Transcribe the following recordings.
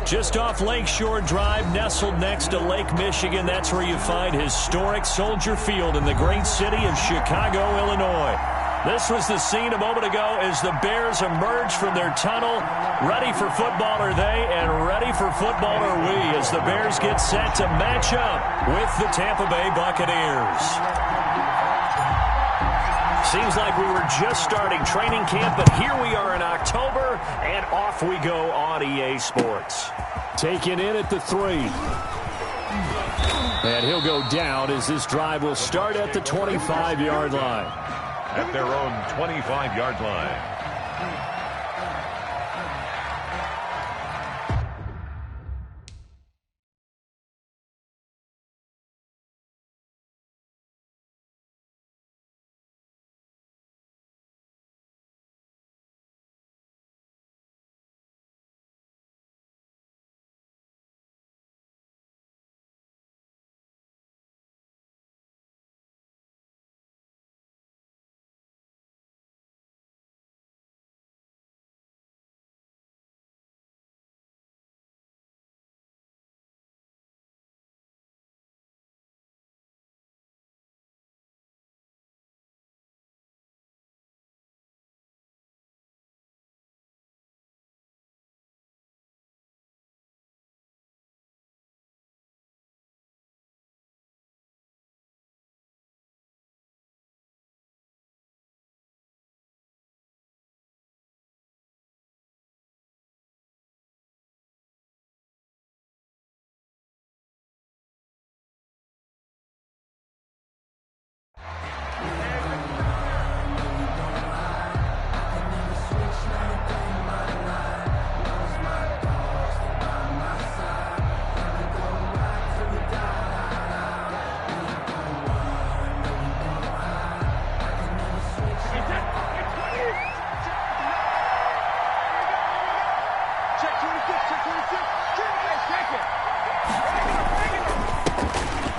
Just off Lakeshore Drive, nestled next to Lake Michigan. That's where you find historic Soldier Field in the great city of Chicago, Illinois. This was the scene a moment ago as the Bears emerged from their tunnel. Ready for football are they, and ready for football are we, as the Bears get set to match up with the Tampa Bay Buccaneers. Seems like we were just starting training camp, but here we are in October, and off we go on EA Sports. Taken in at the 3. And he'll go down as this drive will start at the 25-yard line. At their own 25-yard line.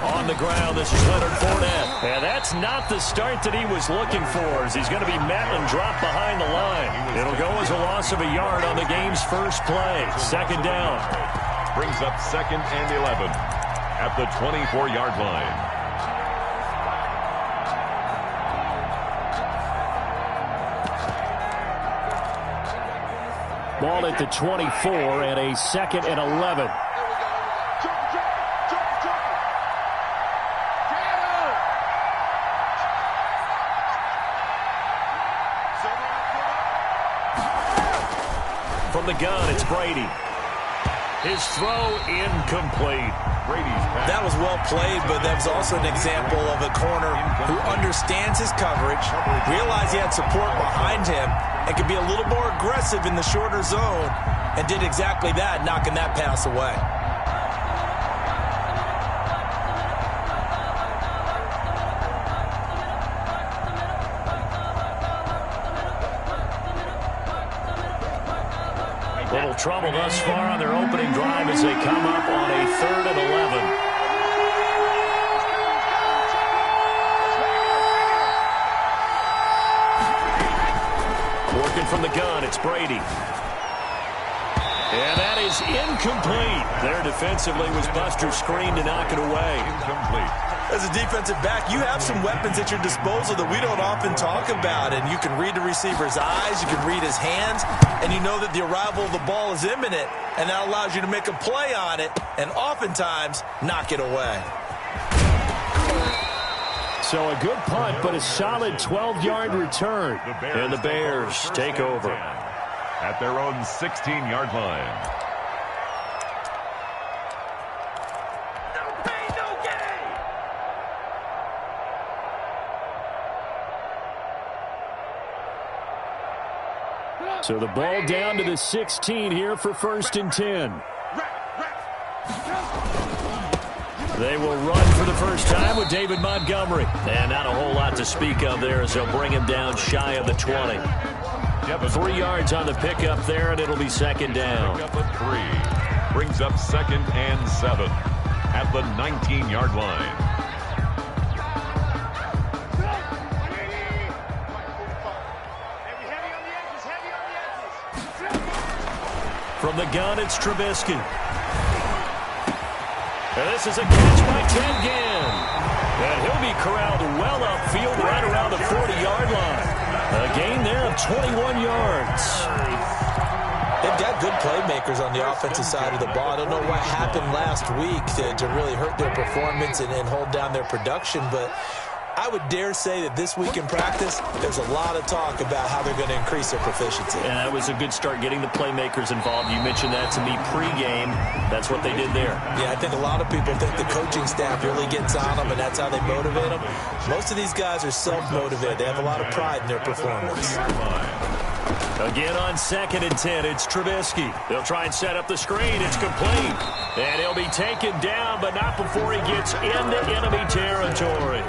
On the ground, this is Leonard Fournette. And that's not the start that he was looking for, as he's going to be met and dropped behind the line. It'll go as a loss of a yard on the game's first play. Second down. Brings up 2nd and 11 at the 24-yard line. Ball at the 24 and a 2nd and 11. From the gun, it's Brady. His throw incomplete. Brady's pass. That was well played, but that was also an example of a corner who understands his coverage, realized he had support behind him, and could be a little more aggressive in the shorter zone, and did exactly that, knocking that pass away. Little trouble thus far on their opening drive as they come up on a 3rd and 11. Working from the gun, it's Brady. And that is incomplete. There defensively was Buster's screen to knock it away. Incomplete. As a defensive back, you have some weapons at your disposal that we don't often talk about. And you can read the receiver's eyes, you can read his hands, and you know that the arrival of the ball is imminent. And that allows you to make a play on it and oftentimes knock it away. So a good punt, but a solid 12-yard return. And the Bears take over at their own 16-yard line. So the ball down to the 16 here for 1st and 10. They will run for the first time with David Montgomery. And not a whole lot to speak of there as they'll bring him down shy of the 20. 3 yards on the pickup there, and it'll be 2nd down. Up at 3. Brings up 2nd and 7 at the 19-yard line. From the gun, it's Trubisky. And this is a catch by Tengen. And he'll be corralled well upfield right around the 40-yard line. A gain there of 21 yards. They've got good playmakers on the offensive side of the ball. I don't know what happened last week to really hurt their performance and hold down their production, but I would dare say that this week in practice, there's a lot of talk about how they're going to increase their proficiency. And that was a good start, getting the playmakers involved. You mentioned that to me pregame. That's what they did there. Yeah, I think a lot of people think the coaching staff really gets on them, and that's how they motivate them. Most of these guys are self-motivated. They have a lot of pride in their performance. Again on 2nd and 10, it's Trubisky. They'll try and set up the screen. It's complete. And he'll be taken down, but not before he gets into enemy territory.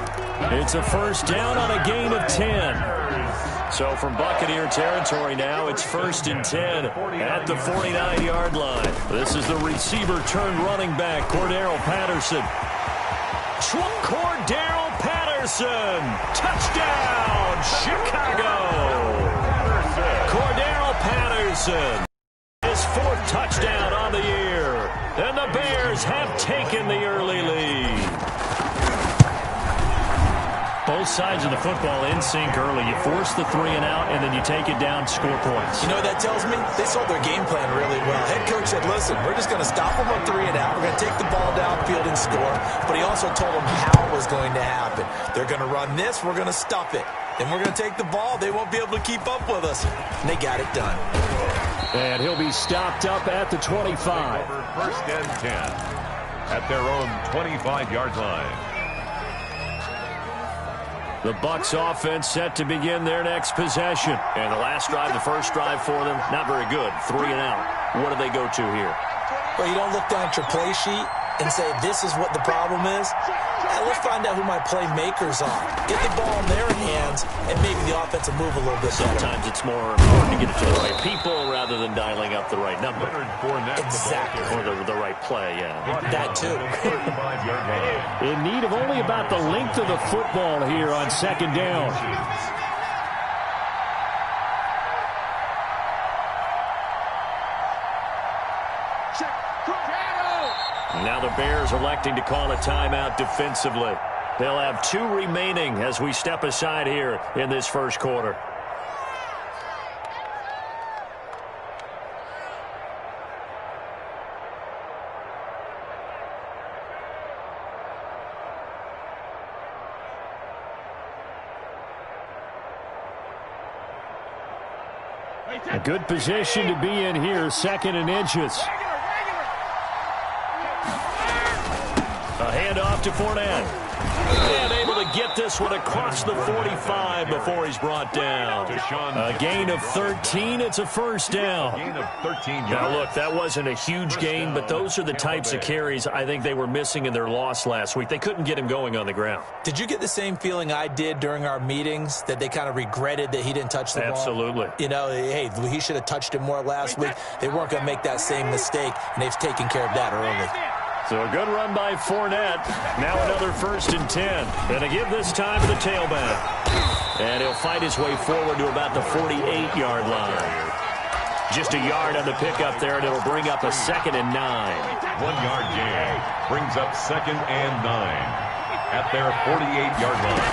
It's a first down on a gain of 10. So from Buccaneer territory now, it's 1st and 10 at the 49-yard line. This is the receiver turned running back, Cordero Patterson. Cordero Patterson! Touchdown, Chicago! Cordero Patterson, his 4th touchdown on the year. And the Bears have taken the early lead. Both sides of the football in sync early. You force the 3 and out, and then you take it down, score points. You know what that tells me? They saw their game plan really well. Head coach said, listen, we're just going to stop them on 3 and out. We're going to take the ball downfield and score. But he also told them how it was going to happen. They're going to run this. We're going to stop it. Then we're going to take the ball. They won't be able to keep up with us. And they got it done. And he'll be stopped up at the 25. 1st and 10 at their own 25-yard line. The Bucs offense set to begin their next possession. And the last drive, the first drive for them, not very good. 3 and out. What do they go to here? Well, you don't look down at your play sheet and say, this is what the problem is. Let's find out who my playmakers are. Get the ball in their hands, and maybe the offense will move a little bit better. Sometimes it's more important to get it to the right people rather than dialing up the right number. Exactly. Or the right play, yeah. That too. In need of only about the length of the football here on 2nd down. Now the Bears electing to call a timeout defensively. They'll have 2 remaining as we step aside here in this first quarter. A good position to be in here, 2nd and inches. A handoff to Fournette. And able to get this one across the 45 before he's brought down. A gain of 13. It's a first down. Gain of 13 yards. Now, look, that wasn't a huge gain, but those are the types of carries I think they were missing in their loss last week. They couldn't get him going on the ground. Did you get the same feeling I did during our meetings, that they kind of regretted that he didn't touch the ball? Absolutely. You know, hey, he should have touched it more last week. They weren't going to make that same mistake, and they've taken care of that early. So a good run by Fournette. Now another 1st and 10. And to give this time to the tailback. And he'll fight his way forward to about the 48-yard line. Just a yard on the pickup there, and it'll bring up a 2nd and 9. 1-yard gain brings up 2nd and 9 at their 48-yard line.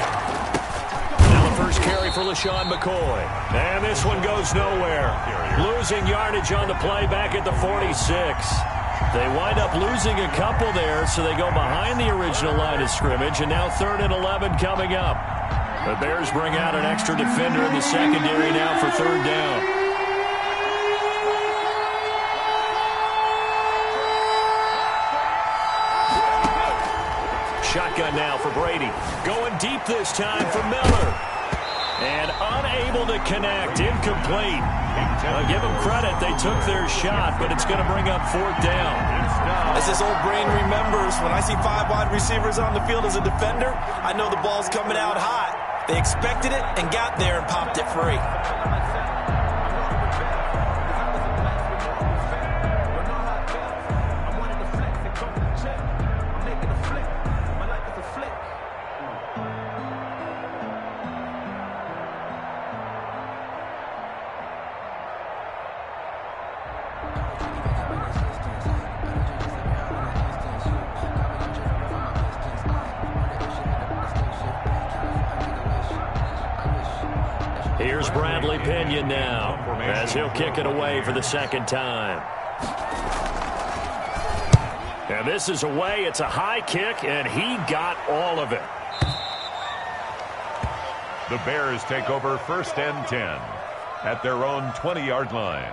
Now the first carry for LaShawn McCoy. And this one goes nowhere. Losing yardage on the play back at the 46. They wind up losing a couple there, so they go behind the original line of scrimmage, and now 3rd and 11 coming up. The Bears bring out an extra defender in the secondary now for 3rd down. Shotgun now for Brady. Going deep this time for Miller. And unable to connect. Incomplete. I'll give them credit. They took their shot, but it's going to bring up 4th down. As this old brain remembers, when I see 5 wide receivers on the field as a defender, I know the ball's coming out hot. They expected it and got there and popped it free. Bradley Pinion now as he'll kick it away for the second time. And this is away. It's a high kick, and he got all of it. The Bears take over 1st and 10 at their own 20-yard line.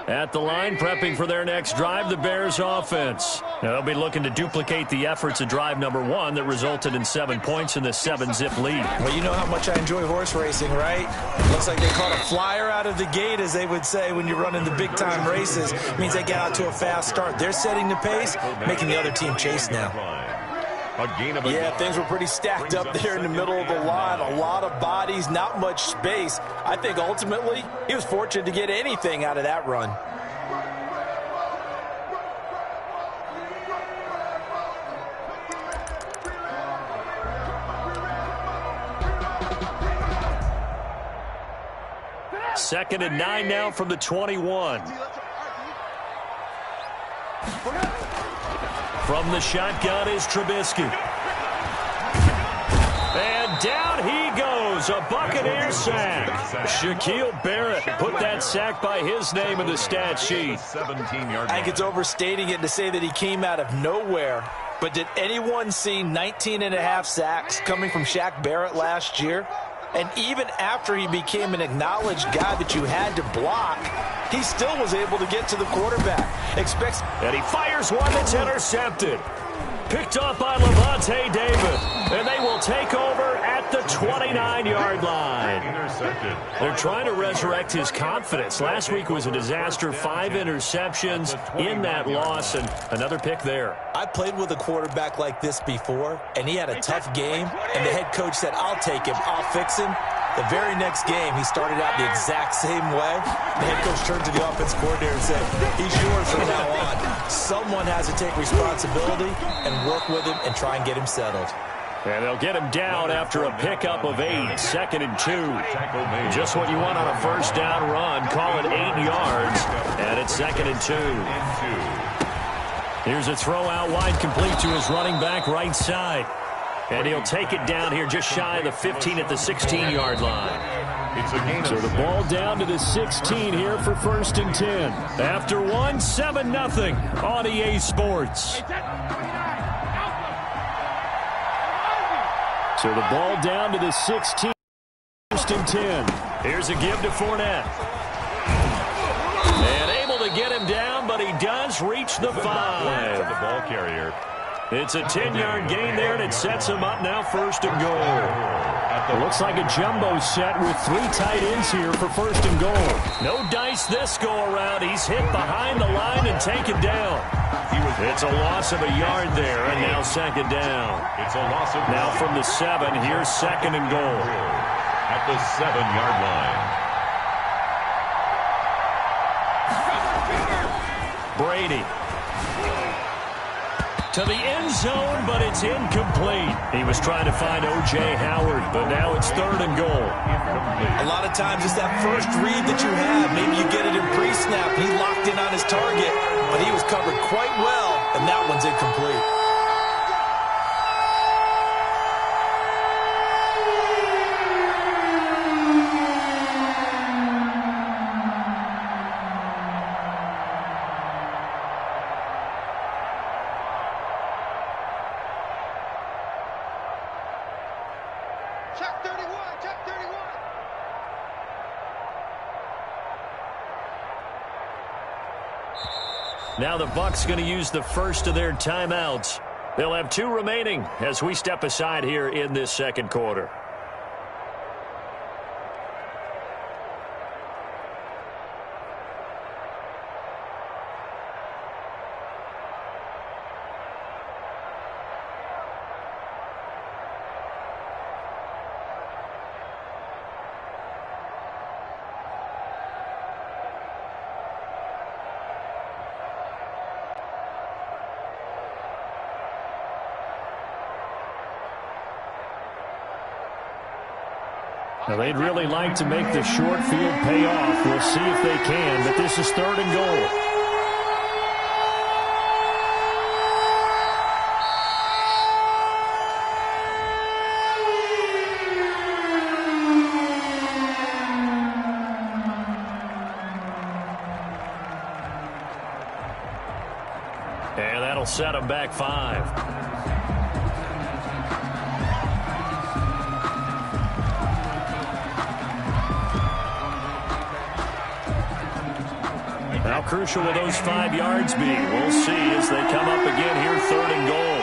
At the line, prepping for their next drive, the Bears offense. They'll be looking to duplicate the efforts of drive number 1 that resulted in 7 points in the 7-zip lead. Well, you know how much I enjoy horse racing, right? Looks like they caught a flyer out of the gate, as they would say when you're running the big-time races. It means they get out to a fast start. They're setting the pace, making the other team chase now. Yeah, things were pretty stacked up there in the middle of the line. A lot of bodies, not much space. I think ultimately he was fortunate to get anything out of that run. Second and 9 now from the 21. From the shotgun is Trubisky. And down he goes. A Buccaneer sack. Shaquille Barrett put that sack by his name in the stat sheet. 17-yard. I think it's overstating it to say that he came out of nowhere. But did anyone see 19.5 sacks coming from Shaq Barrett last year? And even after he became an acknowledged guy that you had to block, he still was able to get to the quarterback. And he fires one that's intercepted. Picked off by Levante David. And they will take over at the 29-yard line. They're trying to resurrect his confidence. Last week was a disaster. 5 interceptions in that loss, and another pick there. I played with a quarterback like this before, and he had a tough game, and the head coach said, "I'll take him, I'll fix him." The very next game, he started out the exact same way. The head coach turned to the offense coordinator and said, "He's yours from now on." Someone has to take responsibility and work with him and try and get him settled. And they'll get him down after a pickup of 8. 2nd and 2. Just what you want on a first down run. Call it 8 yards. And it's 2nd and 2. Here's a throw out wide, complete to his running back right side. And he'll take it down here just shy of the 15 at the 16-yard line. So the ball down to the 16 here for 1st and 10. After 1, 7-0 on EA Sports. So the ball down to the 16, 1st and 10. Here's a give to Fournette. And able to get him down, but he does reach the 5. The ball carrier. It's a 10-yard gain there, and it sets him up now 1st and goal. It looks like a jumbo set with 3 tight ends here for 1st and goal. No dice this go-around. He's hit behind the line and taken down. It's a loss of a yard there, and now 2nd down. It's a loss of now from the 7, here's 2nd and goal. At the 7-yard line. Brady. To the end zone, but it's incomplete. He was trying to find O.J. Howard, but now it's 3rd and goal. A lot of times it's that first read that you have. Maybe you get it in pre-snap. He locked in on his target, but he was covered quite well, and that one's incomplete. Now the Bucs going to use the first of their timeouts. They'll have 2 remaining as we step aside here in this 2nd quarter. Now, they'd really like to make the short field pay off. We'll see if they can, but this is 3rd and goal. And that'll set them back 5. How crucial will those 5 yards be? We'll see as they come up again here, 3rd and goal.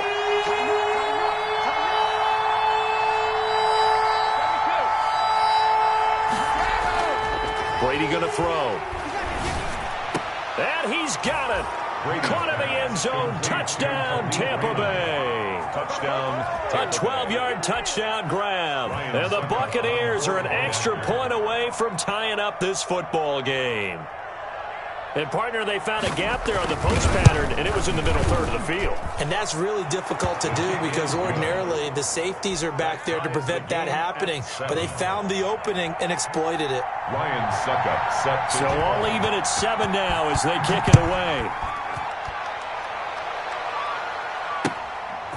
Brady going to throw. And he's got it. Caught in the end zone. Touchdown, Tampa Bay. Touchdown. A 12-yard touchdown grab. And the Buccaneers are an extra point away from tying up this football game. And, partner, they found a gap there on the post pattern, and it was in the middle third of the field. And that's really difficult to do because ordinarily the safeties are back there to prevent that happening. But they found the opening and exploited it. Ryan Suckup set. So all even at 7 now as they kick it away.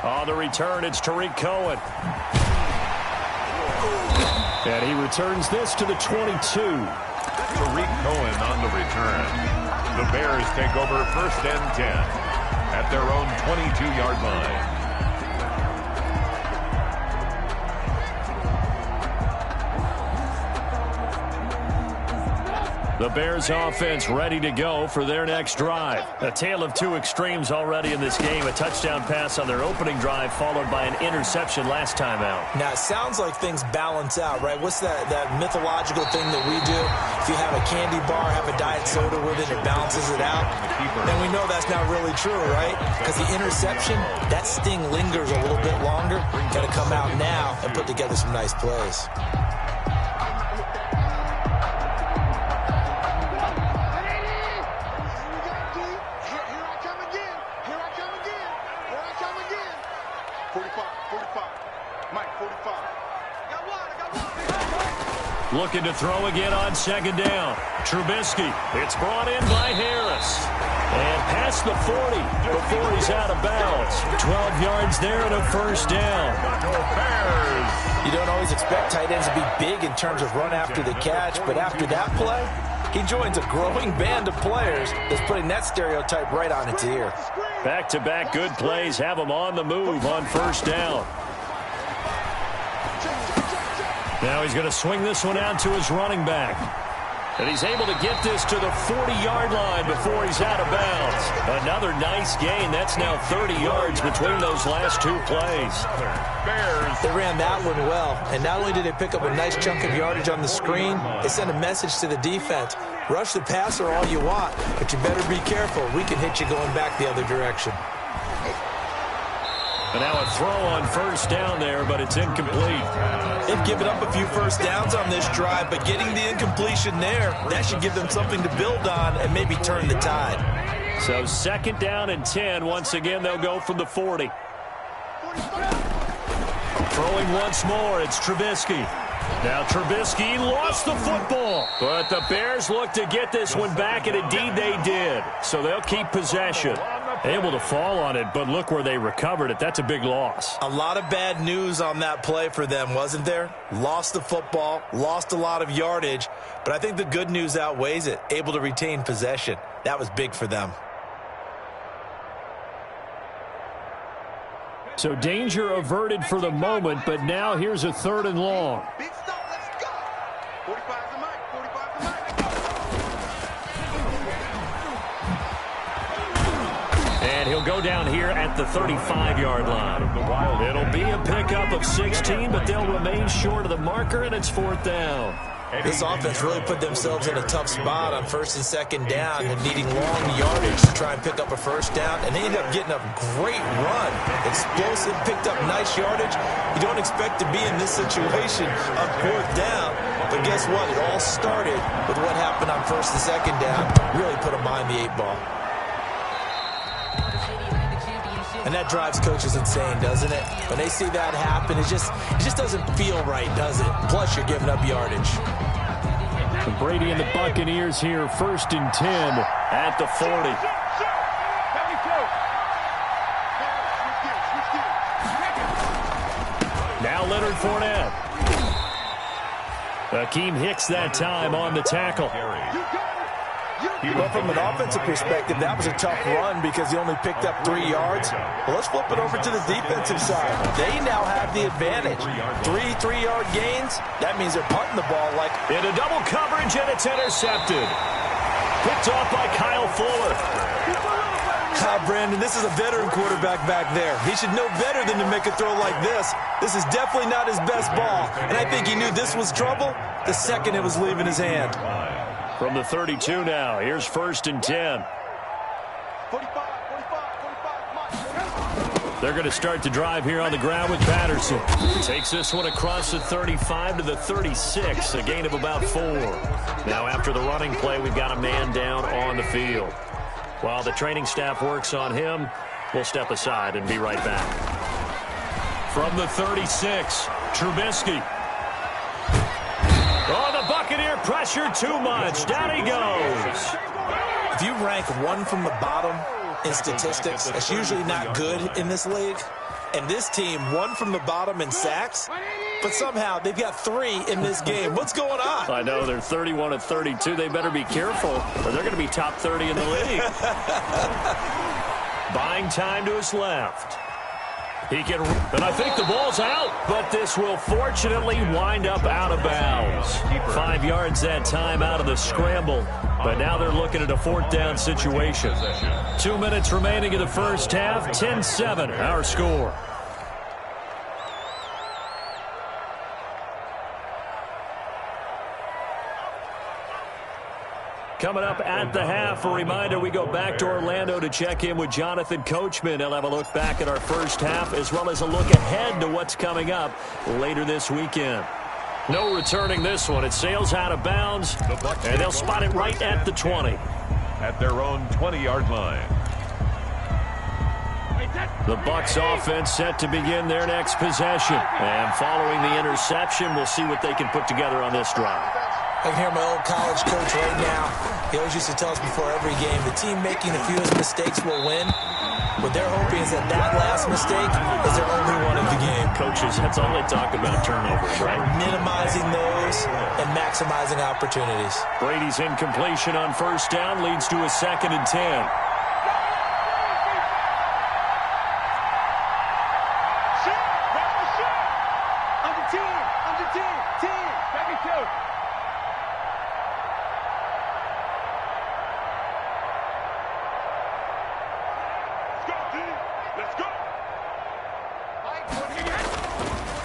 On the return, it's Tariq Cohen. And he returns this to the 22. Tariq Cohen on the return. The Bears take over 1st and 10 at their own 22-yard line. The Bears offense ready to go for their next drive. A tale of 2 extremes already in this game. A touchdown pass on their opening drive followed by an interception last time out. Now, it sounds like things balance out, right? What's that mythological thing that we do? If you have a candy bar, have a diet soda with it, it balances it out. And we know that's not really true, right? Because the interception, that sting lingers a little bit longer. Got to come out now and put together some nice plays. Looking to throw again on 2nd down. Trubisky. It's brought in by Harris. And past the 40 before he's out of bounds. 12 yards there and a 1st down. You don't always expect tight ends to be big in terms of run after the catch, but after that play, he joins a growing band of players that's putting that stereotype right on its ear. Back-to-back good plays have him on the move on 1st down. Now he's going to swing this one out to his running back. And he's able to get this to the 40-yard line before he's out of bounds. Another nice gain. That's now 30 yards between those last 2 plays. They ran that one well. And not only did they pick up a nice chunk of yardage on the screen, they sent a message to the defense. Rush the passer all you want, but you better be careful. We can hit you going back the other direction. And now a throw on 1st down there, but it's incomplete. They've given up a few 1st downs on this drive, but getting the incompletion there, that should give them something to build on and maybe turn the tide. So 2nd down and 10. Once again, they'll go from the 40. Throwing once more, it's Trubisky. Now Trubisky lost the football, but the Bears look to get this one back, and indeed they did. So they'll keep possession. Able to fall on it, but look where they recovered it. That's a big loss. A lot of bad news on that play for them, wasn't there? Lost the football, lost a lot of yardage, but I think the good news outweighs it. Able to retain possession. That was big for them. So danger averted for the moment, but now here's a 3rd and long. Big stop, let's go. 45 to Mike, 45 to Mike. And he'll go down here at the 35-yard line. It'll be a pickup of 16, but they'll remain short of the marker, and it's 4th down. This offense really put themselves in a tough spot on 1st and 2nd down and needing long yardage to try and pick up a 1st down, and they ended up getting a great run. Explosive, picked up nice yardage. You don't expect to be in this situation on 4th down, but guess what? It all started with what happened on 1st and 2nd down. Really put them behind the 8 ball. And that drives coaches insane, doesn't it? When they see that happen, it just doesn't feel right, does it? Plus, you're giving up yardage. Brady and the Buccaneers here, 1st and 10 at the 40. Now Leonard Fournette. Akeem Hicks that time on the tackle. Well, from an offensive perspective, that was a tough run because he only picked up 3 yards. Well, let's flip it over to the defensive side. They now have the advantage. 3-3-yard gains. That means they're punting the ball like... Into double coverage, and it's intercepted. Picked off by Kyle Fuller. Brandon, this is a veteran quarterback back there. He should know better than to make a throw like this. This is definitely not his best ball. And I think he knew this was trouble the second it was leaving his hand. From the 32 now, here's 1st and 10. 45. They're going to start the drive here on the ground with Patterson. Takes this one across the 35 to the 36, a gain of about 4. Now after the running play, we've got a man down on the field. While the training staff works on him, we'll step aside and be right back. From the 36, Trubisky. Oh, the Buccaneer pressure too much. Down he goes. If you rank one from the bottom in statistics, that's usually not good in this league. And this team, one from the bottom in sacks, but somehow they've got 3 in this game. What's going on? I know, they're 31 of 32. They better be careful, or they're going to be top 30 in the league. Buying time to his left. He can, and I think the ball's out, but this will fortunately wind up out of bounds. 5 yards that time out of the scramble, but now they're looking at a 4th down situation. 2 minutes remaining in the first half, 10-7 our score. Coming up at the half, a reminder, we go back to Orlando to check in with Jonathan Coachman. He'll have a look back at our first half as well as a look ahead to what's coming up later this weekend. No returning this one. It sails out of bounds, and they'll spot it right at the 20. At their own 20-yard line. The Bucs offense set to begin their next possession. And following the interception, we'll see what they can put together on this drive. I can hear my old college coach right now. He always used to tell us before every game, the team making the fewest mistakes will win. What they're hoping is that last mistake is their only one of the game. Coaches, that's all they talk about, turnovers, right? Minimizing those and maximizing opportunities. Brady's incompletion on 1st down leads to a 2nd and 10.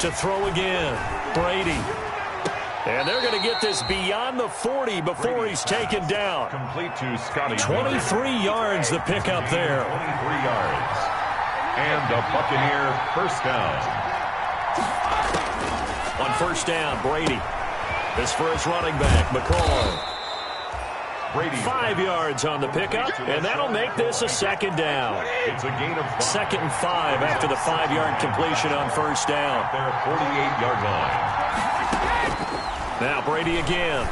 To throw again, Brady. And they're going to get this beyond the 40 before he's taken down. Complete to Scotty. 23 yards the pickup there. 23 yards. And a Buccaneer 1st down. On 1st down, Brady. This for his running back, McCoy. Brady. 5 yards on the pickup, and that'll make this a 2nd down. It's a gain of 5. 2nd and 5 after the 5-yard completion on 1st down. Their 48-yard line. Now Brady again.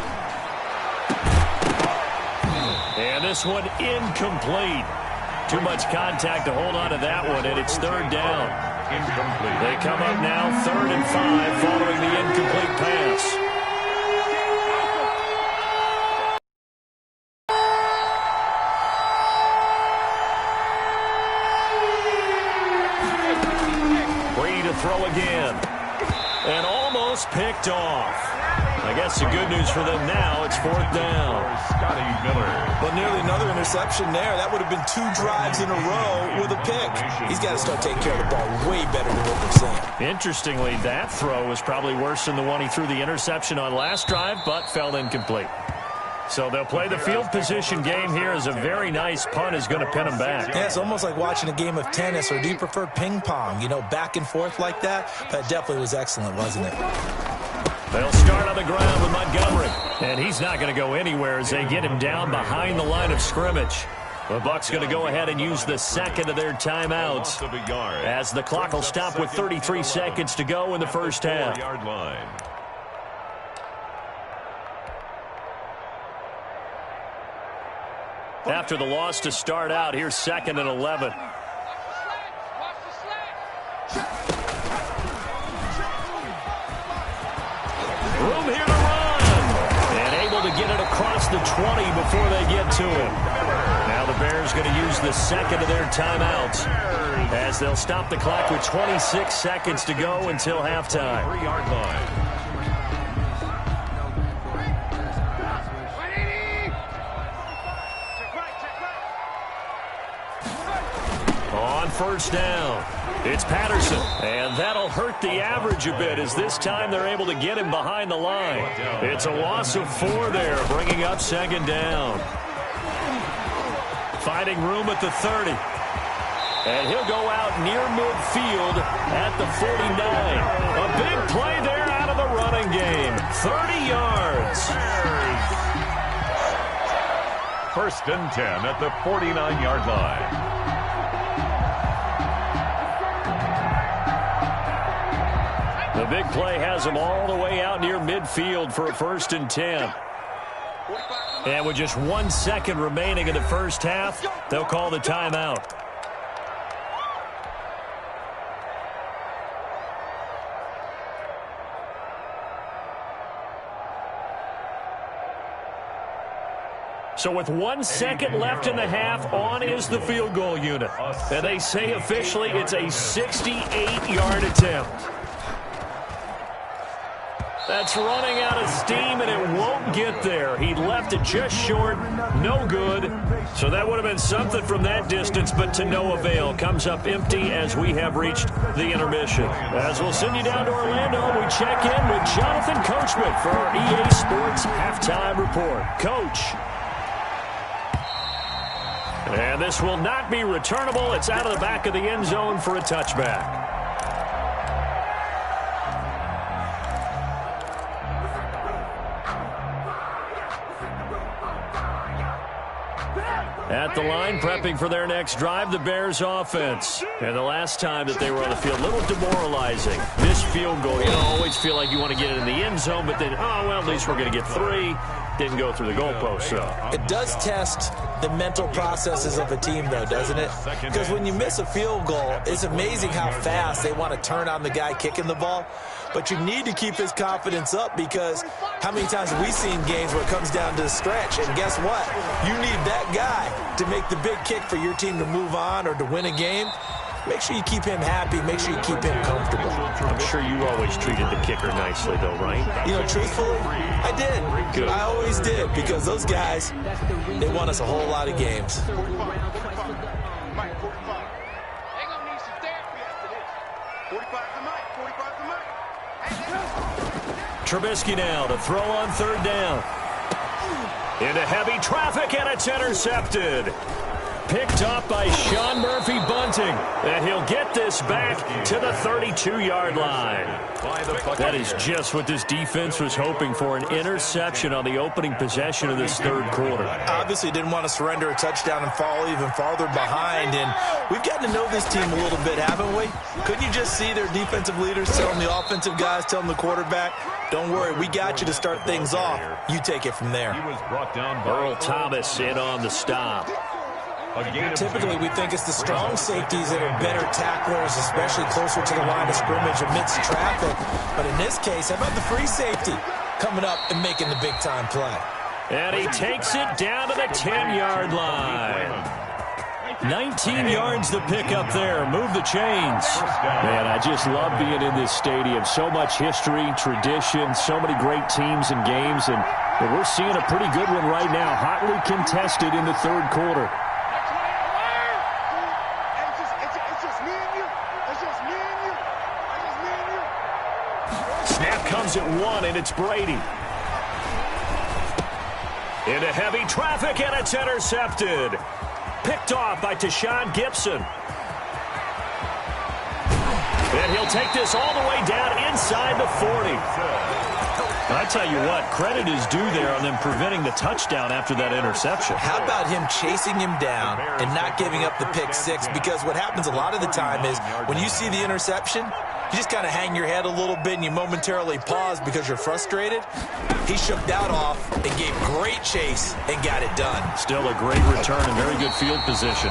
And this one incomplete. Too much contact to hold on to that one, and it's 3rd down. Incomplete. They come up now 3rd and 5 following the incomplete pass. Throw again. And almost picked off. I guess the good news for them now, it's 4th down. Scotty Miller. But nearly another interception there. That would have been 2 drives in a row with a pick. He's got to start taking care of the ball way better than what we're seeing. Interestingly, that throw was probably worse than the one he threw the interception on last drive, but fell incomplete. So they'll play the field position game here as a very nice punt is going to pin them back. Yeah, it's almost like watching a game of tennis, or do you prefer ping pong? You know, back and forth like that? That definitely was excellent, wasn't it? They'll start on the ground with Montgomery. And he's not going to go anywhere as they get him down behind the line of scrimmage. The Bucs going to go ahead and use the second of their timeouts as the clock will stop with 33 seconds to go in the first half. After the loss to start out, here's 2nd and 11. Room here to run. And able to get it across the 20 before they get to him. Now the Bears going to use the second of their timeouts as they'll stop the clock with 26 seconds to go until halftime. 3-yard line. On first down, it's Patterson. And that'll hurt the average a bit as this time they're able to get him behind the line. It's a loss of 4 there, bringing up 2nd down. Finding room at the 30. And he'll go out near midfield at the 49. A big play there out of the running game. 30 yards. 1st and 10 at the 49-yard line. The big play has them all the way out near midfield for a 1st and 10. And with just 1 second remaining in the first half, they'll call the timeout. So with 1 second left in the half, on is the field goal unit. And they say officially it's a 68-yard attempt. That's running out of steam, and it won't get there. He left it just short, no good. So that would have been something from that distance, but to no avail. Comes up empty as we have reached the intermission. As we'll send you down to Orlando, we check in with Jonathan Coachman for our EA Sports Halftime Report. Coach. And this will not be returnable. It's out of the back of the end zone for a touchback. At the line, prepping for their next drive, the Bears offense. And the last time that they were on the field, a little demoralizing. Missed field goal. You know, always feel like you want to get it in the end zone, but then, oh, well, at least we're going to get 3. Didn't go through the goalpost, so. It does test the mental processes of a team, though, doesn't it? Because when you miss a field goal, it's amazing how fast they want to turn on the guy kicking the ball. But you need to keep his confidence up because how many times have we seen games where it comes down to the stretch? And guess what? You need that guy to make the big kick for your team to move on or to win a game. Make sure you keep him happy. Make sure you keep him comfortable. I'm sure you always treated the kicker nicely, though, right? You know, truthfully, I did. Good. I always did because those guys, they won us a whole lot of games. Trubisky now to throw on 3rd down. Into heavy traffic, and it's intercepted. Picked up by Sean Murphy Bunting. And he'll get this back to the 32-yard line. That is just what this defense was hoping for, an interception on the opening possession of this 3rd quarter. Obviously didn't want to surrender a touchdown and fall even farther behind. And we've gotten to know this team a little bit, haven't we? Couldn't you just see their defensive leaders telling the offensive guys, telling the quarterback, don't worry, we got you to start things off. You take it from there. He was brought down by Earl Thomas in on the stop. Typically, we think it's the strong safeties that are better tacklers, especially closer to the line of scrimmage amidst traffic. But in this case, how about the free safety coming up and making the big-time play? And he takes it down to the 10-yard line. 19 yards the pick up there. Move the chains. Man, I just love being in this stadium. So much history, tradition, so many great teams and games. And we're seeing a pretty good one right now. Hotly contested in the 3rd quarter. Snap comes at 1, and it's Brady. Into heavy traffic, and it's intercepted. Picked off by Tashawn Gibson. And he'll take this all the way down inside the 40. I tell you what, credit is due there on them preventing the touchdown after that interception. How about him chasing him down and not giving up the pick six? Because what happens a lot of the time is when you see the interception, you just kind of hang your head a little bit and you momentarily pause because you're frustrated. He shook that off and gave great chase and got it done. Still a great return and very good field position.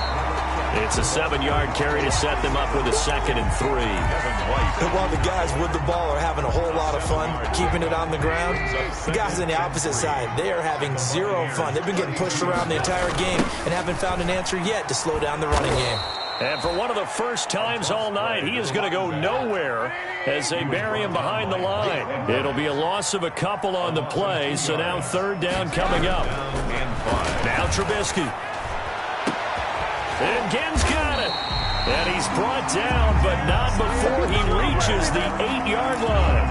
It's a 7-yard carry to set them up with a 2nd and 3. And while the guys with the ball are having a whole lot of fun keeping it on the ground, the guys on the opposite side, they are having zero fun. They've been getting pushed around the entire game and haven't found an answer yet to slow down the running game. And for one of the first times all night, he is going to go nowhere as they bury him behind the line. It'll be a loss of a couple on the play, so now 3rd down coming up. Now Trubisky. And Genn's got it. And he's brought down, but not before he reaches the 8-yard line.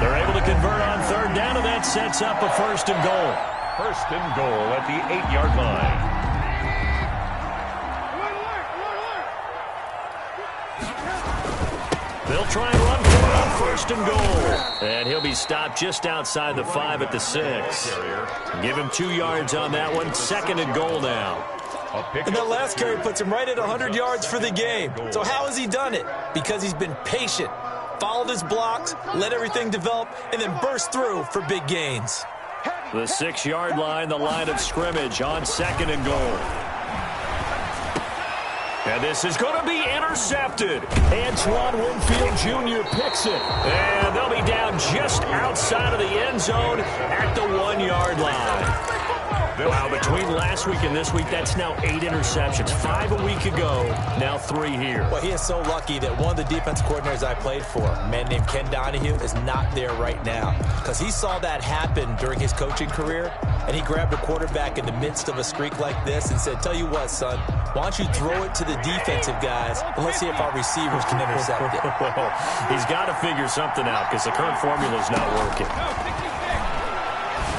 They're able to convert on 3rd down, and that sets up a 1st and goal. 1st and goal at the 8-yard line. They'll try and run for it on 1st and goal. And he'll be stopped just outside the 5 at the 6. Give him 2 yards on that one. 2nd and goal now. And that last carry puts him right at 100 yards for the game. So how has he done it? Because he's been patient, followed his blocks, let everything develop, and then burst through for big gains. The 6-yard line, the line of scrimmage on 2nd and goal. And this is going to be intercepted. Antoine Winfield Jr. picks it. And they'll be down just outside of the end zone at the 1-yard line. Wow, between last week and this week, that's now 8 interceptions. 5 a week ago, now 3 here. Well, he is so lucky that one of the defense coordinators I played for, a man named Ken Donahue, is not there right now. Because he saw that happen during his coaching career, and he grabbed a quarterback in the midst of a streak like this and said, tell you what, son, why don't you throw it to the defensive guys, and let's see if our receivers can intercept it. He's got to figure something out because the current formula is not working.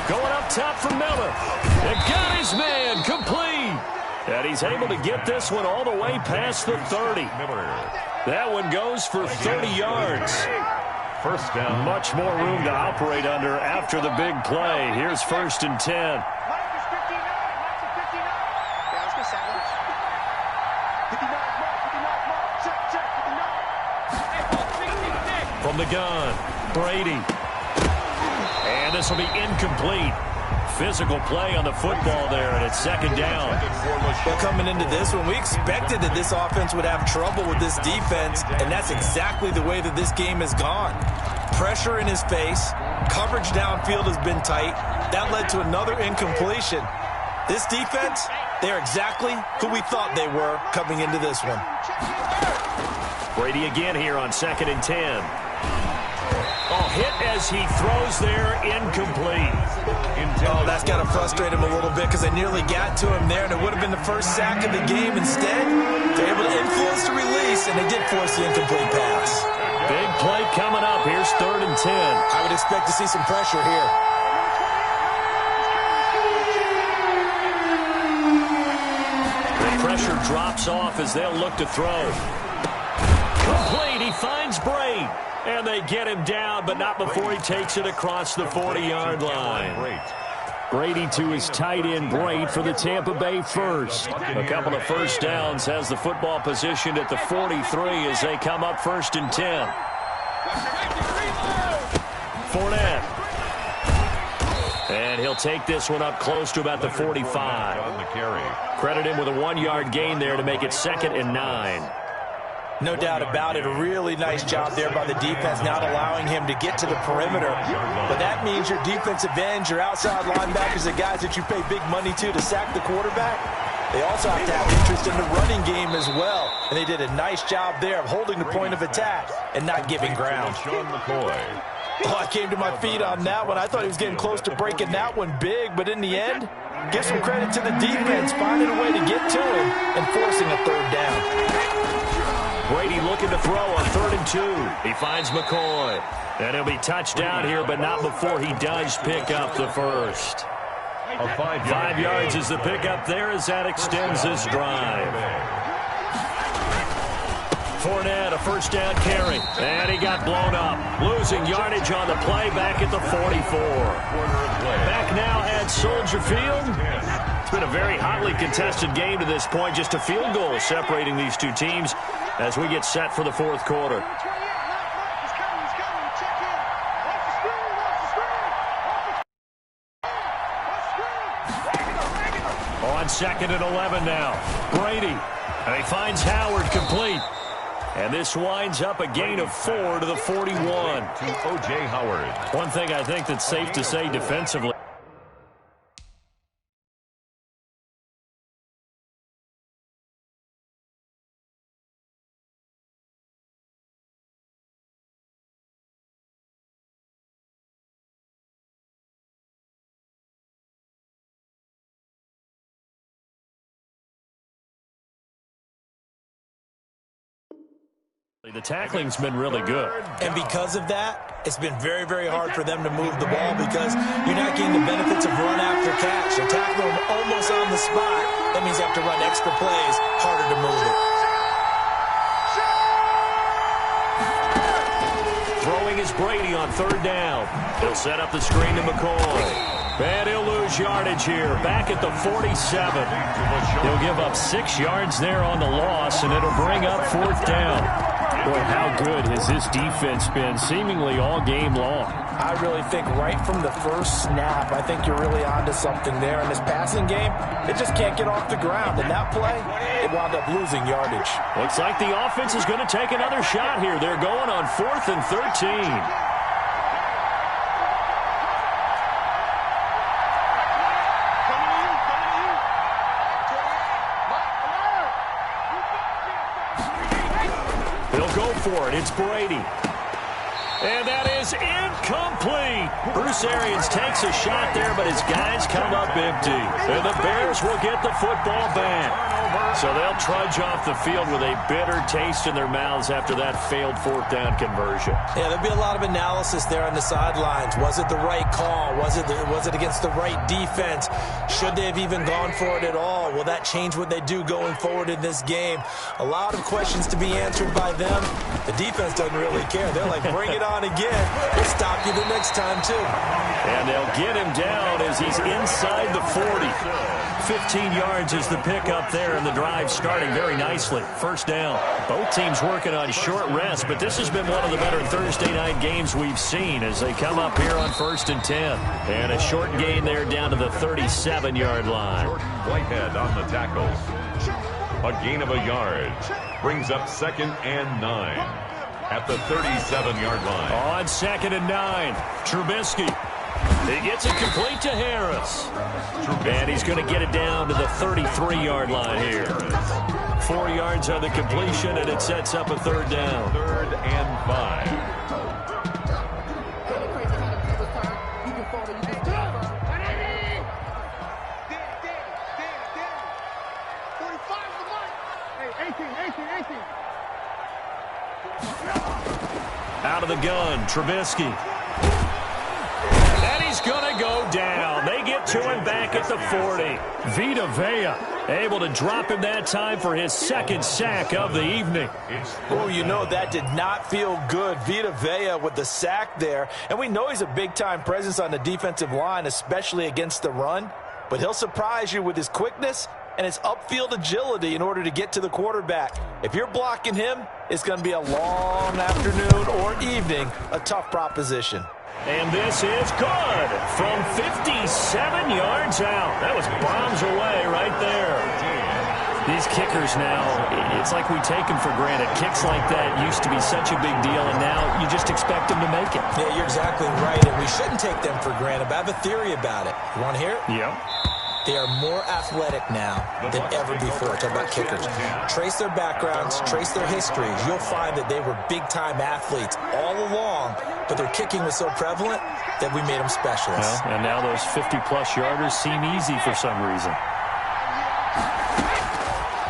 Going up top for Miller. And got his man complete. And he's able to get this one all the way past the 30. That one goes for 30 yards. 1st down. Much more room to operate under after the big play. Here's 1st and 10. From the gun, Brady. And this will be incomplete. Physical play on the football there, and it's 2nd down. Well, coming into this one, we expected that this offense would have trouble with this defense, and that's exactly the way that this game has gone. Pressure in his face. Coverage downfield has been tight. That led to another incompletion. This defense, they're exactly who we thought they were coming into this one. Brady again here on 2nd and 10. Oh, hit as he throws there, incomplete. Oh, that's got to frustrate him a little bit because they nearly got to him there, and it would have been the first sack of the game. Instead, they're able to influence the release, and they did force the incomplete pass. Big play coming up. Here's 3rd and 10. I would expect to see some pressure here. The pressure drops off as they'll look to throw. Complete. He finds Braid. And they get him down, but not before he takes it across the 40-yard line. Brady to his tight end, Braid, for the Tampa Bay 1st. A couple of 1st downs, has the football positioned at the 43 as they come up 1st and 10. Fournette. And he'll take this one up close to about the 45. Credit him with a 1-yard gain there to make it 2nd and 9. No doubt about it. A really nice job there by the defense, not allowing him to get to the perimeter. But that means your defensive ends, your outside linebackers, the guys that you pay big money to sack the quarterback, they also have to have interest in the running game as well. And they did a nice job there of holding the point of attack and not giving ground. Oh, I came to my feet on that one. I thought he was getting close to breaking that one big, but in the end, give some credit to the defense, finding a way to get to him and forcing a 3rd down. Brady looking to throw on 3rd and 2. He finds McCoy. And he'll be touched down here, but not before he does pick up the 1st. 5 yards is the pickup there as that extends this drive. Fournette, a first down carry. And he got blown up. Losing yardage on the play back at the 44. Back now at Soldier Field. It's been a very hotly contested game to this point. Just a field goal separating these two teams as we get set for the fourth quarter. On 2nd and 11 now. Brady. And he finds Howard complete. And this winds up a gain of 4 to the 41. To O.J. Howard. One thing I think that's safe to say defensively. The tackling's been really good. And because of that, it's been very, very hard for them to move the ball because you're not getting the benefits of run after catch. You tackle them almost on the spot. That means you have to run extra plays, harder to move it. Throwing is Brady on 3rd down. He'll set up the screen to McCoy. And he'll lose yardage here. Back at the 47. He'll give up 6 yards there on the loss, and it'll bring up 4th down. Boy, how good has this defense been seemingly all game long? I really think right from the first snap, I think you're really onto something there. In this passing game, it just can't get off the ground. And that play, it wound up losing yardage. Looks like the offense is going to take another shot here. They're going on 4th and 13. For it. It's Brady. And that is incomplete. Bruce Arians takes a shot there, but his guys come up empty. And the Bears will get the football back. So they'll trudge off the field with a bitter taste in their mouths after that failed 4th down conversion. Yeah, there'll be a lot of analysis there on the sidelines. Was it the right call? Was it against the right defense? Should they have even gone for it at all? Will that change what they do going forward in this game? A lot of questions to be answered by them. The defense doesn't really care. They're like, bring it on again. We'll stop you the next time, too. And they'll get him down as he's inside the 40. 15 yards is the pickup there, and the drive starting very nicely. 1st down. Both teams working on short rest, but this has been one of the better Thursday night games we've seen as they come up here on 1st and 10. And a short gain there down to the 37-yard line. Whitehead on the tackle. A gain of a yard. Brings up 2nd and 9 at the 37-yard line. On 2nd and 9, Trubisky. He gets it complete to Harris. And he's going to get it down to the 33-yard line here. 4 yards on the completion, and it sets up a 3rd down. 3rd and 5. Out of the gun, Trubisky. And he's going to go down. They get to him back at the 40. Vita Vea able to drop him that time for his 2nd sack of the evening. Oh, you know, that did not feel good. Vita Vea with the sack there. And we know he's a big-time presence on the defensive line, especially against the run. But he'll surprise you with his quickness and his upfield agility in order to get to the quarterback. If you're blocking him, it's going to be a long afternoon or evening, a tough proposition. And this is good from 57 yards out. That was bombs away right there. These kickers now, it's like we take them for granted. Kicks like that used to be such a big deal, and now you just expect them to make it. Yeah, you're exactly right, and we shouldn't take them for granted. But I have a theory about it. You want to hear it? Yeah. They are more athletic now than ever before. Talk about kickers. Trace their backgrounds, trace their histories. You'll find that they were big-time athletes all along, but their kicking was so prevalent that we made them specialists. Well, and now those 50-plus yarders seem easy for some reason.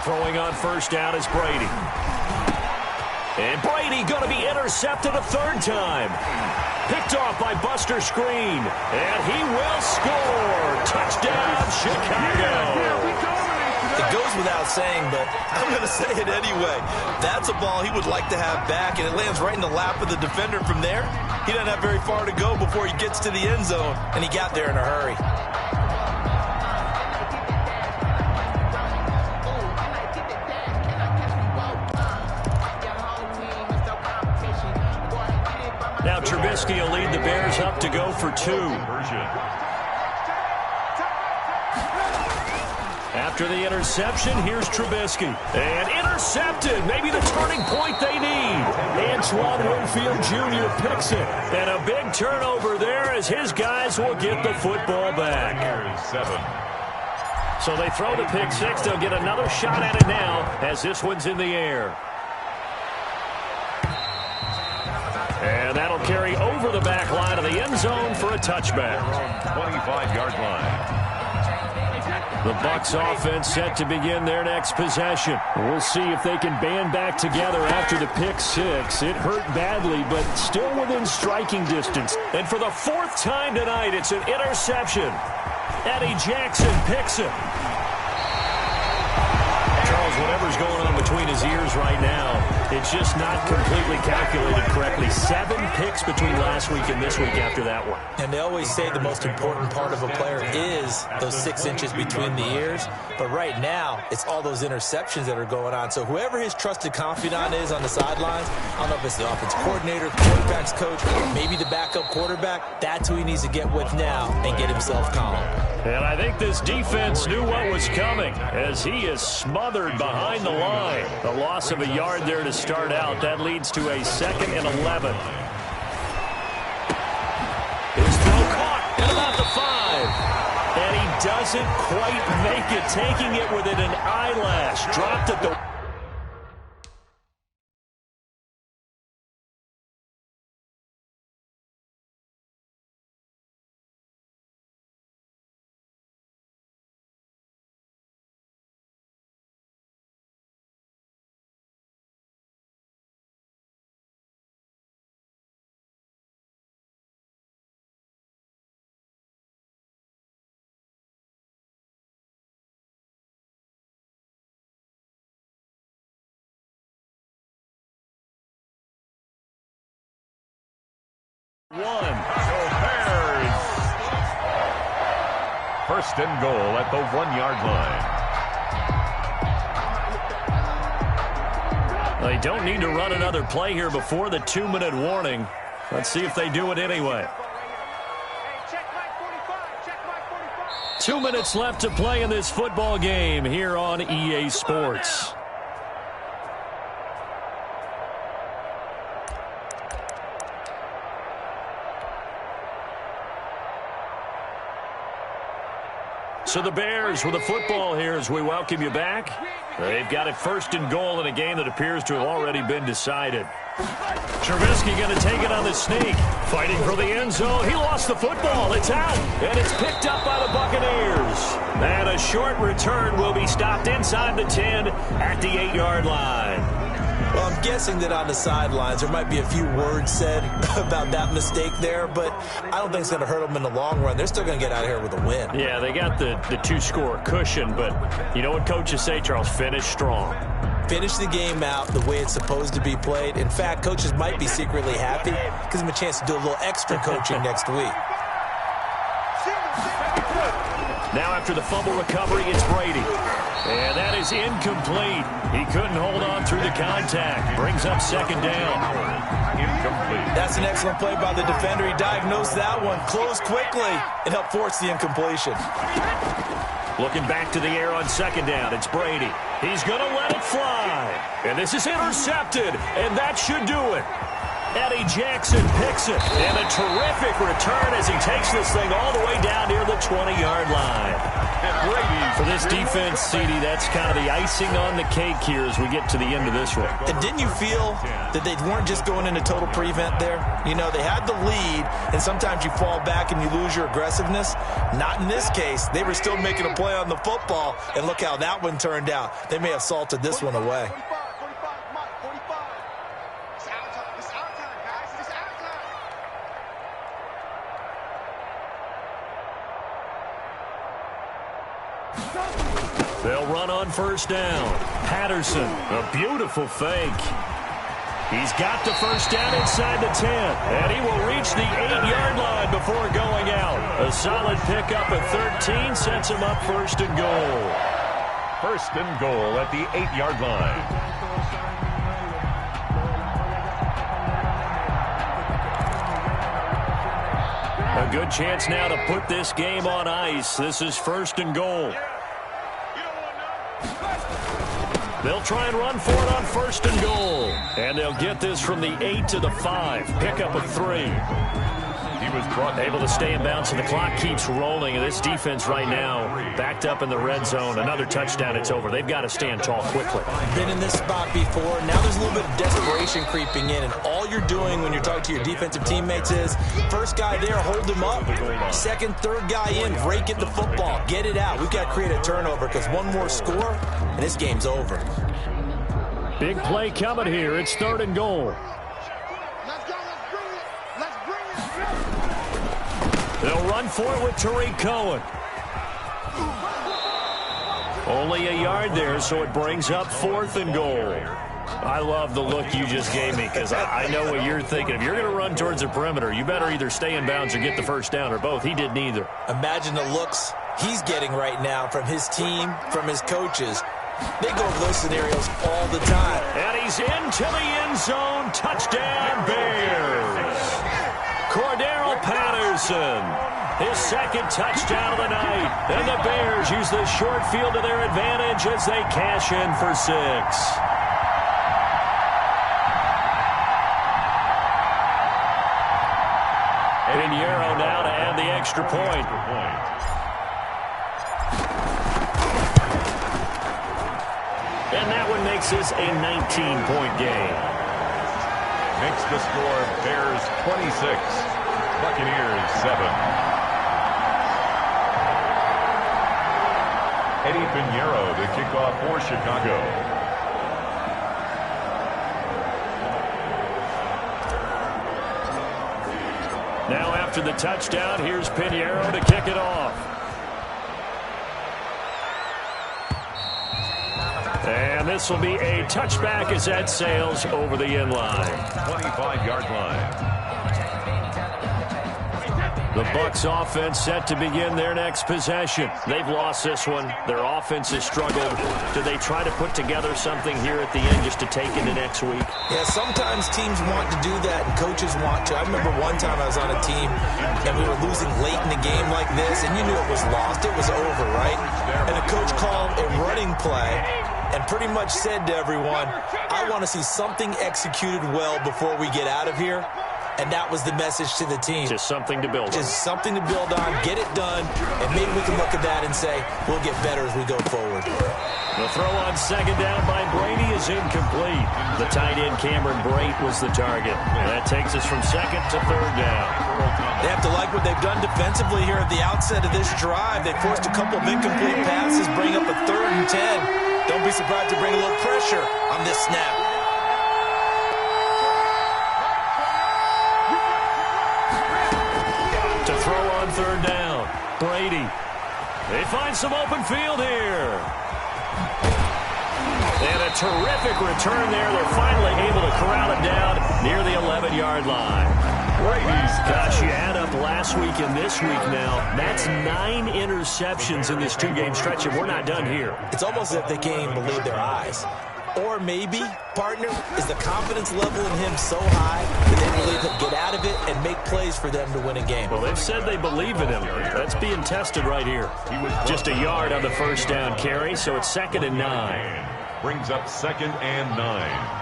Throwing on 1st down is Brady. And Brady going to be intercepted a 3rd time. Picked off by Buster Screen. And he will score. Touchdown, Chicago. It goes without saying, but I'm going to say it anyway. That's a ball he would like to have back, and it lands right in the lap of the defender from there. He doesn't have very far to go before he gets to the end zone, and he got there in a hurry. Now Trubisky will lead the Bears up to go for 2. After the interception, here's Trubisky. And intercepted. Maybe the turning point they need. Antoine Winfield Jr. picks it. And a big turnover there as his guys will get the football back. So they throw the pick 6. They'll get another shot at it now as this one's in the air. And that'll carry over the back line of the end zone for a touchback. 25-yard line. The Bucs offense set to begin their next possession. We'll see if they can band back together after the pick 6. It hurt badly, but still within striking distance. And for the 4th time tonight, it's an interception. Eddie Jackson picks it. Charles, whatever's going on between his ears right now, it's just not completely calculated correctly. 7 picks between last week and this week after that one. And they always say the most important part of a player is those 6 inches between the ears. But right now, it's all those interceptions that are going on. So whoever his trusted confidant is on the sidelines, I don't know if it's the offense coordinator, the quarterback's coach, maybe the backup quarterback, that's who he needs to get with now and get himself calm. And I think this defense knew what was coming as he is smothered behind the line. The loss of a yard there to start out. That leads to a 2nd and 11. His throw caught at about the 5. And he doesn't quite make it, taking it within an eyelash. Dropped at the... So Bears. 1st and goal at the 1-yard line. They don't need to run another play here before the 2-minute warning. Let's see if they do it anyway. 2 minutes left to play in this football game here on EA Sports. So the Bears with the football here as we welcome you back. They've got it 1st and goal in a game that appears to have already been decided. Trubisky going to take it on the sneak. Fighting for the end zone. He lost the football. It's out. And it's picked up by the Buccaneers. And a short return will be stopped inside the 10 at the 8-yard line. Well, I'm guessing that on the sidelines there might be a few words said about that mistake there, but I don't think it's going to hurt them in the long run. They're still going to get out of here with a win. Yeah, they got the 2-score cushion, but you know what coaches say, Charles? Finish strong. Finish the game out the way it's supposed to be played. In fact, coaches might be secretly happy. Gives them a chance to do a little extra coaching next week. Now after the fumble recovery, it's Brady. And that is incomplete. He couldn't hold on through the contact. Brings up 2nd down. Incomplete. That's an excellent play by the defender. He diagnosed that one, closed quickly, and helped force the incompletion. Looking back to the air on 2nd down, it's Brady. He's going to let it fly. And this is intercepted, and that should do it. Eddie Jackson picks it. And a terrific return as he takes this thing all the way down near the 20-yard line. For this defense, CD, that's kind of the icing on the cake here as we get to the end of this one. And didn't you feel that they weren't just going into total prevent there? You know, they had the lead, and sometimes you fall back and you lose your aggressiveness. Not in this case. They were still making a play on the football, and look how that one turned out. They may have salted this one away. They'll run on first down. Patterson, a beautiful fake. He's got the first down inside the 10, and he will reach the 8-yard line before going out. A solid pickup at 13 sets him up first and goal. First and goal at the 8-yard line. A good chance now to put this game on ice. This is first and goal. They'll try and run for it on first and goal. And they'll get this from the 8 to the 5. Pickup of 3. He was able to stay in bounds, and the clock keeps rolling. And this defense right now backed up in the red zone. Another touchdown, it's over. They've got to stand tall quickly. Been in this spot before. Now there's a little bit of desperation creeping in, and all you're doing when you're talking to your defensive teammates is first guy there, hold him up. Second, third guy in, rake at the football. Get it out. We've got to create a turnover because one more score, and this game's over. Big play coming here. It's third and goal. They'll run for it with Tariq Cohen. Only a yard there, so it brings up fourth and goal. I love the look you just gave me because I know what you're thinking. If you're going to run towards the perimeter, you better either stay in bounds or get the first down, or both. He did neither. Imagine the looks he's getting right now from his team, from his coaches. They go over those scenarios all the time. And he's into the end zone. Touchdown, Bears. Cordero Patterson, his second touchdown of the night. And the Bears use the short field to their advantage as they cash in for 6. Pinheiro now to add the extra point. And that one makes this a 19-point game. Makes the score Bears 26, Buccaneers 7. Eddie Pinheiro to kick off for Chicago. Now after the touchdown, here's Pinheiro to kick it off. And this will be a touchback as that sails over the end line. 25-yard line. The Bucs offense set to begin their next possession. They've lost this one. Their offense has struggled. Do they try to put together something here at the end just to take into next week? Yeah, sometimes teams want to do that and coaches want to. I remember one time I was on a team and we were losing late in the game like this, and you knew it was lost. It was over, right? And the coach called a running play and pretty much said to everyone, I want to see something executed well before we get out of here. And that was the message to the team. Just something to build on. Just something to build on, get it done, and maybe we can look at that and say, we'll get better as we go forward. The throw on second down by Brady is incomplete. The tight end Cameron Brate was the target. And that takes us from second to third down. They have to like what they've done defensively here at the outset of this drive. They forced a couple of incomplete passes, bring up a 3rd and 10. Don't be surprised to bring a little pressure on this snap. To throw on third down, Brady. They find some open field here. And a terrific return there. They're finally able to corral it down near the 11-yard line. Brady's, gosh, you add up last week and this week now. That's 9 interceptions in this 2-game stretch, and we're not done here. It's almost as if they can't even believe their eyes. Or maybe, partner, is the confidence level in him so high that they believe he'll get out of it and make plays for them to win a game. Well, they've said they believe in him. That's being tested right here. Just a yard on the first down carry, so it's 2nd and 9. Brings up 2nd and 9.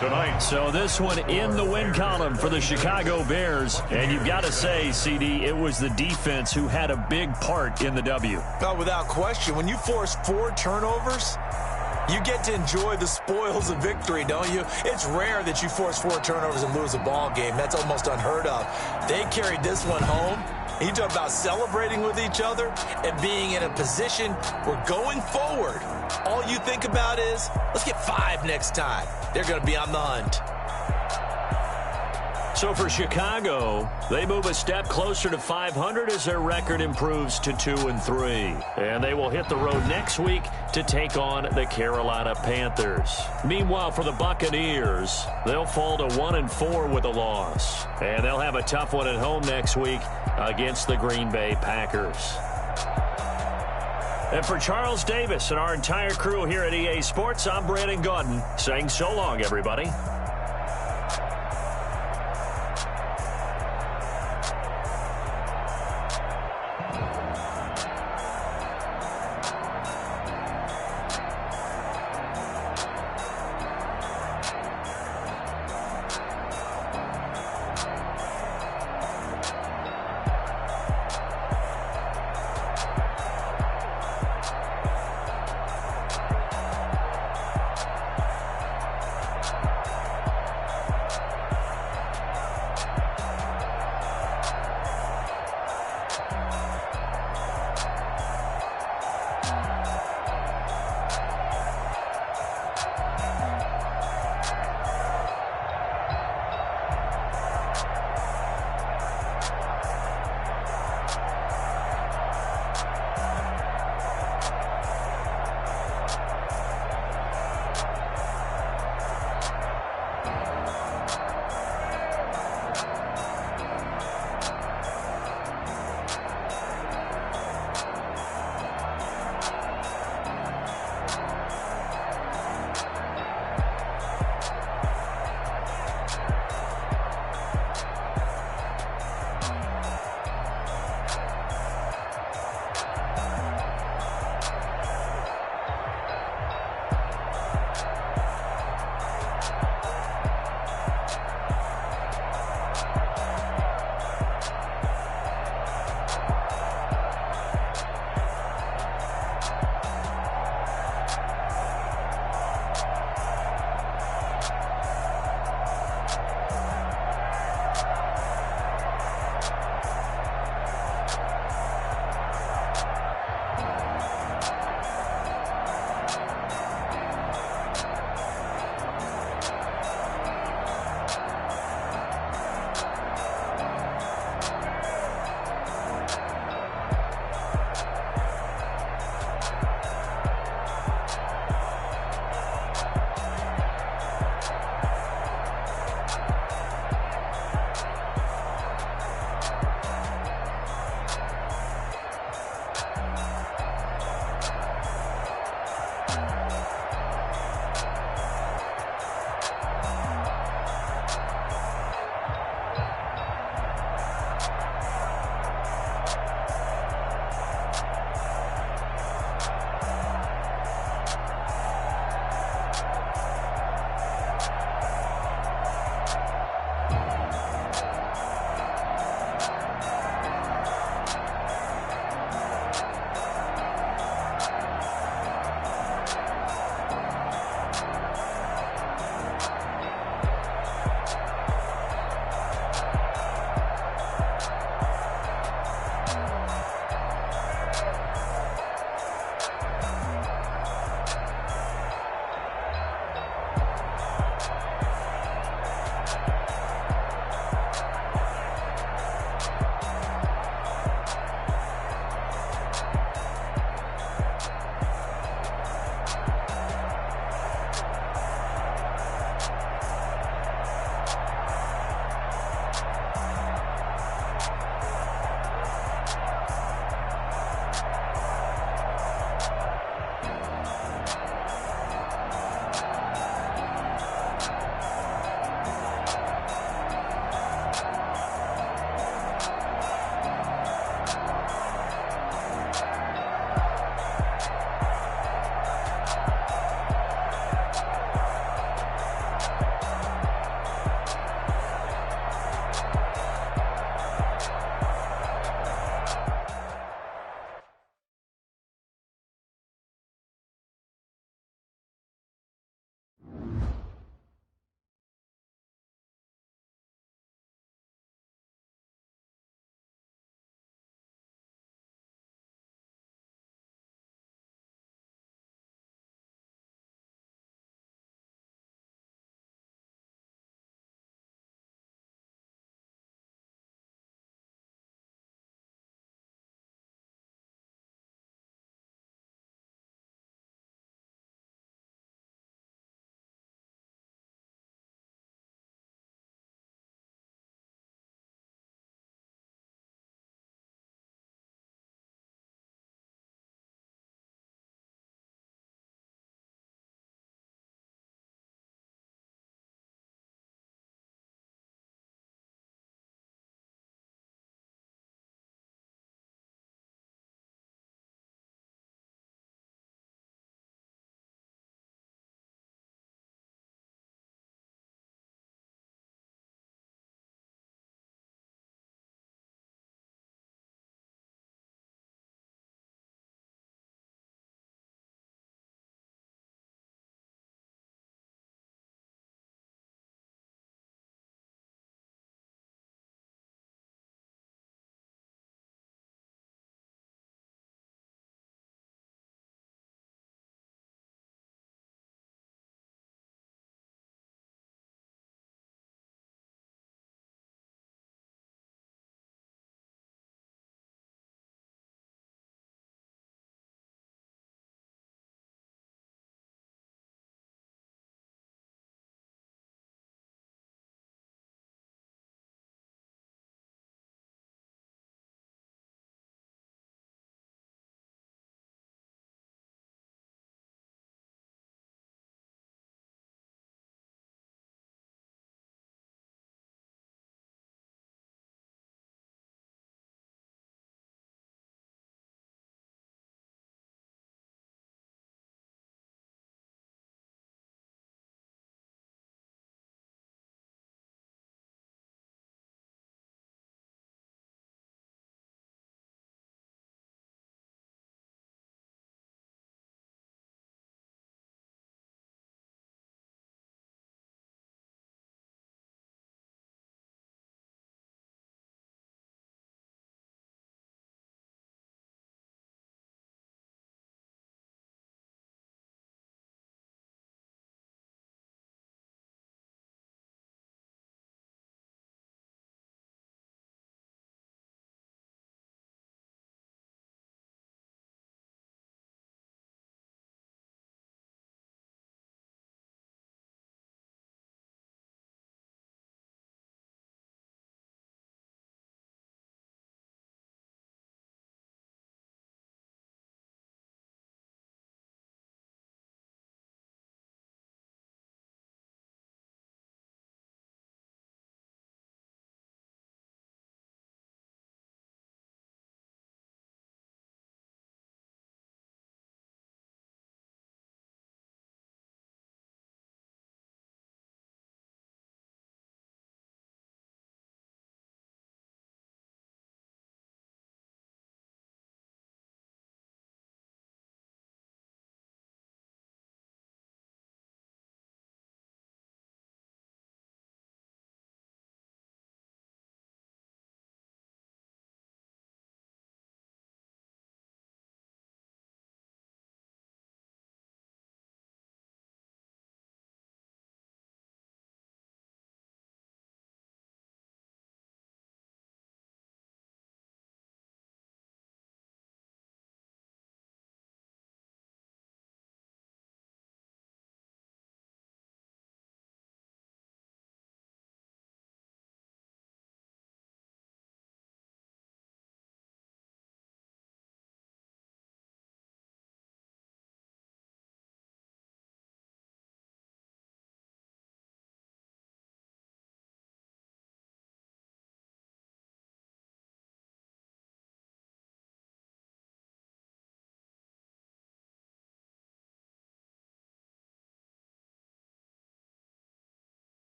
Tonight. So this one in the win column for the Chicago Bears. And you've got to say, CD, it was the defense who had a big part in the W. No, without question. When you force 4 turnovers, you get to enjoy the spoils of victory, don't you? It's rare that you force 4 turnovers and lose a ball game. That's almost unheard of. They carried this one home, And you talk about celebrating with each other and being in a position where going forward, all you think about is, let's get 5 next time. They're going to be on the hunt. So for Chicago, they move a step closer to 500 as their record improves to 2-3. And they will hit the road next week to take on the Carolina Panthers. Meanwhile, for the Buccaneers, they'll fall to 1-4 with a loss. And they'll have a tough one at home next week against the Green Bay Packers. And for Charles Davis and our entire crew here at EA Sports, I'm Brandon Gaudin saying so long, everybody.